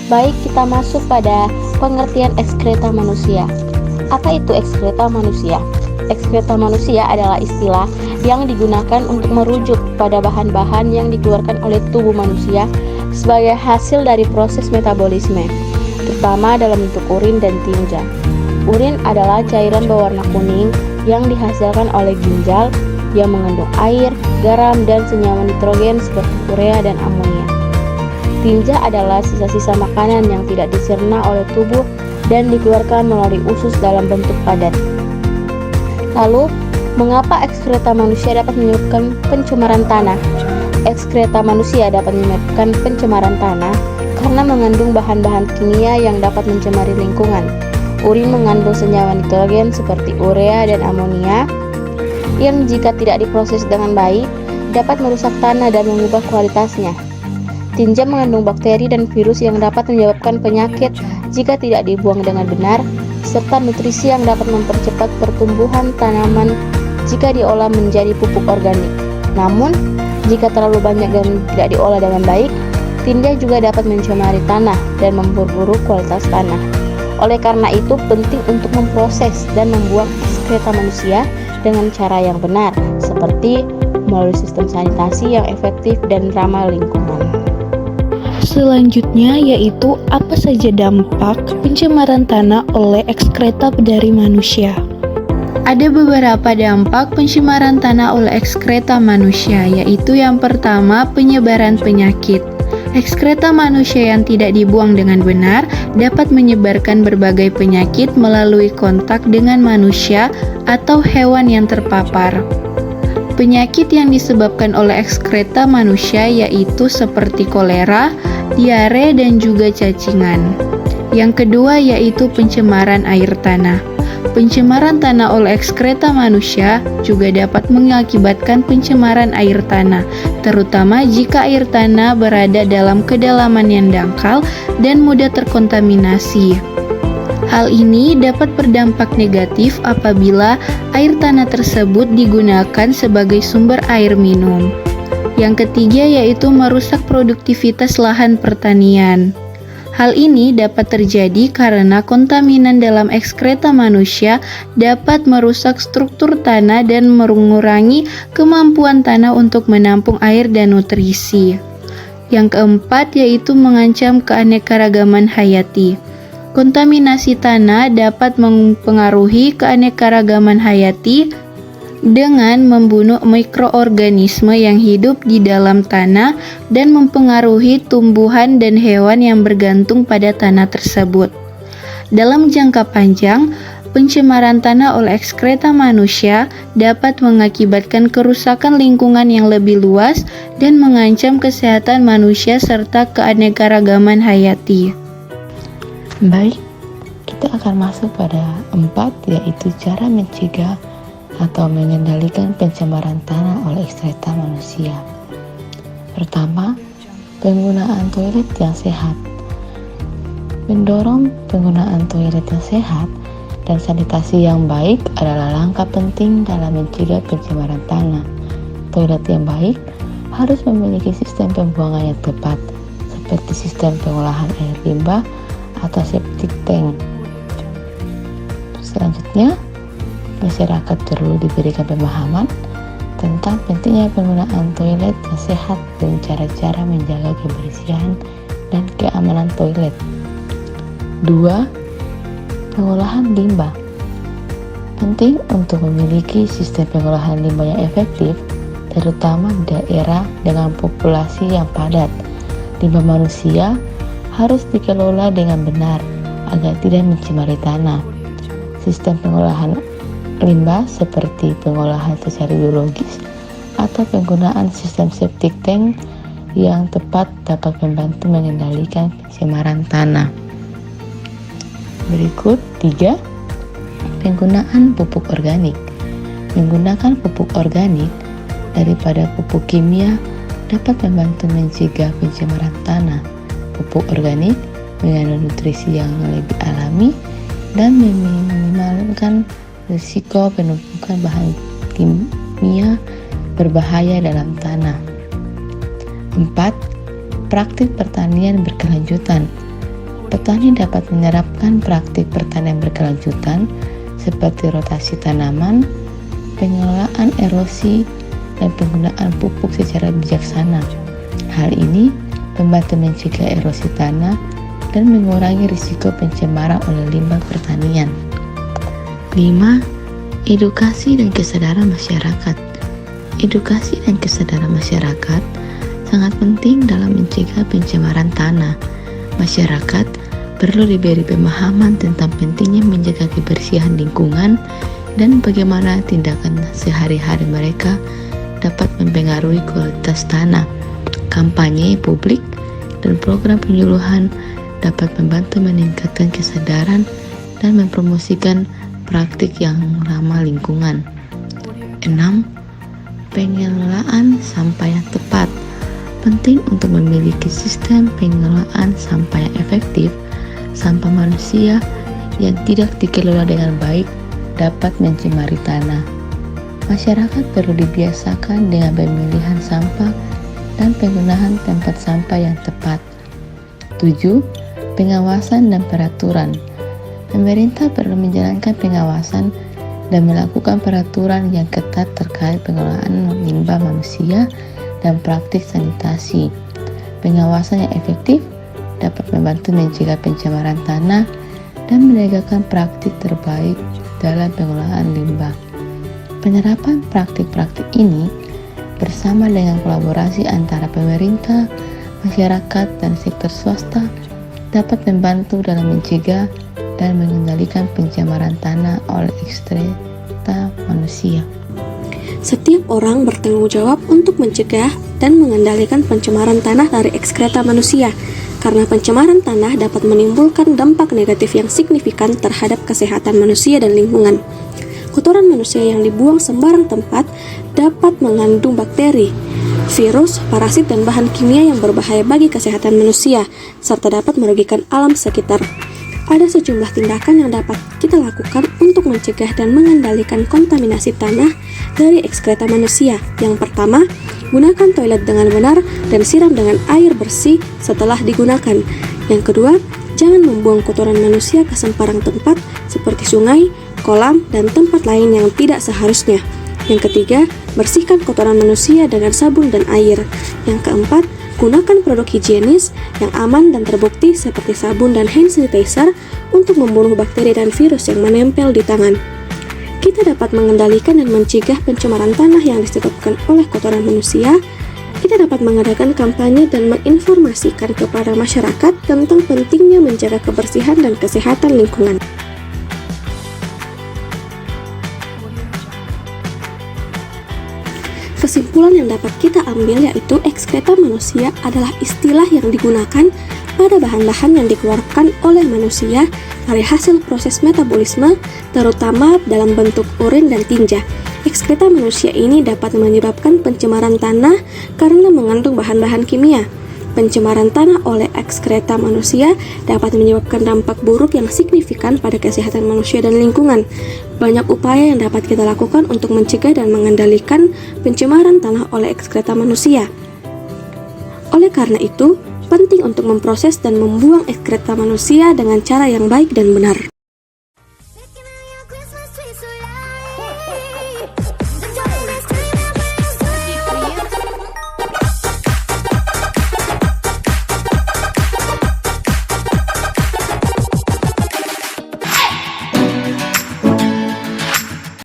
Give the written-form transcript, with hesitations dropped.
Baik, kita masuk pada pengertian ekskreta manusia. Apa itu ekskreta manusia? Ekskreta manusia adalah istilah yang digunakan untuk merujuk pada bahan-bahan yang dikeluarkan oleh tubuh manusia sebagai hasil dari proses metabolisme, terutama dalam bentuk urin dan tinja. Urin adalah cairan berwarna kuning yang dihasilkan oleh ginjal yang mengandung air, garam, dan senyawa nitrogen seperti urea dan amonia. Tinja adalah sisa-sisa makanan yang tidak dicerna oleh tubuh dan dikeluarkan melalui usus dalam bentuk padat. Lalu, mengapa ekskreta manusia dapat menyebabkan pencemaran tanah? Ekskreta manusia dapat menyebabkan pencemaran tanah karena mengandung bahan-bahan kimia yang dapat mencemari lingkungan. Urin mengandung senyawa nitrogen seperti urea dan amonia yang jika tidak diproses dengan baik dapat merusak tanah dan mengubah kualitasnya. Tinja mengandung bakteri dan virus yang dapat menyebabkan penyakit jika tidak dibuang dengan benar, serta nutrisi yang dapat mempercepat pertumbuhan tanaman jika diolah menjadi pupuk organik. Namun, jika terlalu banyak dan tidak diolah dengan baik, tinja juga dapat mencemari tanah dan memperburuk kualitas tanah. Oleh karena itu, penting untuk memproses dan membuang ekskreta manusia dengan cara yang benar, seperti melalui sistem sanitasi yang efektif dan ramah lingkungan. Selanjutnya yaitu apa saja dampak pencemaran tanah oleh ekskreta dari manusia. Ada beberapa dampak pencemaran tanah oleh ekskreta manusia, yaitu yang pertama penyebaran penyakit. Ekskreta manusia yang tidak dibuang dengan benar dapat menyebarkan berbagai penyakit melalui kontak dengan manusia atau hewan yang terpapar. Penyakit yang disebabkan oleh ekskreta manusia yaitu seperti kolera, diare, dan juga cacingan. Yang kedua yaitu pencemaran air tanah. Pencemaran tanah oleh ekskreta manusia juga dapat mengakibatkan pencemaran air tanah, terutama jika air tanah berada dalam kedalaman yang dangkal dan mudah terkontaminasi. Hal ini dapat berdampak negatif apabila air tanah tersebut digunakan sebagai sumber air minum. Yang ketiga yaitu merusak produktivitas lahan pertanian. Hal ini dapat terjadi karena kontaminan dalam ekskreta manusia dapat merusak struktur tanah dan mengurangi kemampuan tanah untuk menampung air dan nutrisi. Yang keempat yaitu mengancam keanekaragaman hayati. Kontaminasi tanah dapat mempengaruhi keanekaragaman hayati dengan membunuh mikroorganisme yang hidup di dalam tanah dan mempengaruhi tumbuhan dan hewan yang bergantung pada tanah tersebut. Dalam jangka panjang, pencemaran tanah oleh ekskreta manusia dapat mengakibatkan kerusakan lingkungan yang lebih luas dan mengancam kesehatan manusia serta keanekaragaman hayati. Baik, kita akan masuk pada 4, yaitu cara mencegah atau mengendalikan pencemaran tanah oleh ekskreta manusia. Pertama, penggunaan toilet yang sehat. Mendorong penggunaan toilet yang sehat dan sanitasi yang baik adalah langkah penting dalam mencegah pencemaran tanah. Toilet yang baik harus memiliki sistem pembuangan yang tepat, seperti sistem pengolahan air limbah atau septic tank. Selanjutnya, masyarakat perlu diberikan pemahaman tentang pentingnya penggunaan toilet yang sehat dan cara-cara menjaga kebersihan dan keamanan toilet. 2. Pengolahan limbah. Penting untuk memiliki sistem pengolahan limbah yang efektif, terutama di daerah dengan populasi yang padat. Limbah manusia harus dikelola dengan benar agar tidak mencemari tanah. Sistem pengolahan limbah seperti pengolahan secara biologis atau penggunaan sistem septic tank yang tepat dapat membantu mengendalikan pencemaran tanah. Berikut 3. Penggunaan pupuk organik. Menggunakan pupuk organik daripada pupuk kimia dapat membantu mencegah pencemaran tanah. Pupuk organik mengandung nutrisi yang lebih alami dan meminimalkan risiko penumpukan bahan kimia berbahaya dalam tanah. 4. Praktik pertanian berkelanjutan. Petani dapat menerapkan praktik pertanian berkelanjutan seperti rotasi tanaman, pengelolaan erosi, dan penggunaan pupuk secara bijaksana. Hal ini membantu mencegah erosi tanah dan mengurangi risiko pencemaran oleh limbah pertanian. 5. Edukasi dan kesadaran masyarakat. Edukasi dan kesadaran masyarakat sangat penting dalam mencegah pencemaran tanah. Masyarakat perlu diberi pemahaman tentang pentingnya menjaga kebersihan lingkungan dan bagaimana tindakan sehari-hari mereka dapat mempengaruhi kualitas tanah. Kampanye publik dan program penyuluhan dapat membantu meningkatkan kesadaran dan mempromosikan praktik yang ramah lingkungan. 6. Pengelolaan sampah yang tepat. Penting untuk memiliki sistem pengelolaan sampah yang efektif. Sampah manusia yang tidak dikelola dengan baik dapat mencemari tanah. Masyarakat perlu dibiasakan dengan pemilihan sampah dan penggunaan tempat sampah yang tepat. 7. Pengawasan dan peraturan. Pemerintah perlu menjalankan pengawasan dan melakukan peraturan yang ketat terkait pengelolaan limbah manusia dan praktik sanitasi. Pengawasan yang efektif dapat membantu mencegah pencemaran tanah dan menegakkan praktik terbaik dalam pengelolaan limbah. Penerapan praktik-praktik ini bersama dengan kolaborasi antara pemerintah, masyarakat, dan sektor swasta dapat membantu dalam mencegah dan mengendalikan pencemaran tanah oleh ekskreta manusia. Setiap orang bertanggung jawab untuk mencegah dan mengendalikan pencemaran tanah dari ekskreta manusia, karena pencemaran tanah dapat menimbulkan dampak negatif yang signifikan terhadap kesehatan manusia dan lingkungan. Kotoran manusia yang dibuang sembarang tempat dapat mengandung bakteri, virus, parasit, dan bahan kimia yang berbahaya bagi kesehatan manusia, serta dapat merugikan alam sekitar. Ada sejumlah tindakan yang dapat kita lakukan untuk mencegah dan mengendalikan kontaminasi tanah dari ekskreta manusia. Yang pertama, gunakan toilet dengan benar dan siram dengan air bersih setelah digunakan. Yang kedua, jangan membuang kotoran manusia ke sembarang tempat seperti sungai, kolam, dan tempat lain yang tidak seharusnya. Yang ketiga, bersihkan kotoran manusia dengan sabun dan air. Yang keempat, gunakan produk higienis yang aman dan terbukti seperti sabun dan hand sanitizer untuk membunuh bakteri dan virus yang menempel di tangan. Kita dapat mengendalikan dan mencegah pencemaran tanah yang disebabkan oleh kotoran manusia. Kita dapat mengadakan kampanye dan menginformasikan kepada masyarakat tentang pentingnya menjaga kebersihan dan kesehatan lingkungan. Kesimpulan yang dapat kita ambil yaitu ekskreta manusia adalah istilah yang digunakan pada bahan-bahan yang dikeluarkan oleh manusia dari hasil proses metabolisme, terutama dalam bentuk urin dan tinja. Ekskreta manusia ini dapat menyebabkan pencemaran tanah karena mengandung bahan-bahan kimia. Pencemaran tanah oleh ekskreta manusia dapat menyebabkan dampak buruk yang signifikan pada kesehatan manusia dan lingkungan. Banyak upaya yang dapat kita lakukan untuk mencegah dan mengendalikan pencemaran tanah oleh ekskreta manusia. Oleh karena itu, penting untuk memproses dan membuang ekskreta manusia dengan cara yang baik dan benar.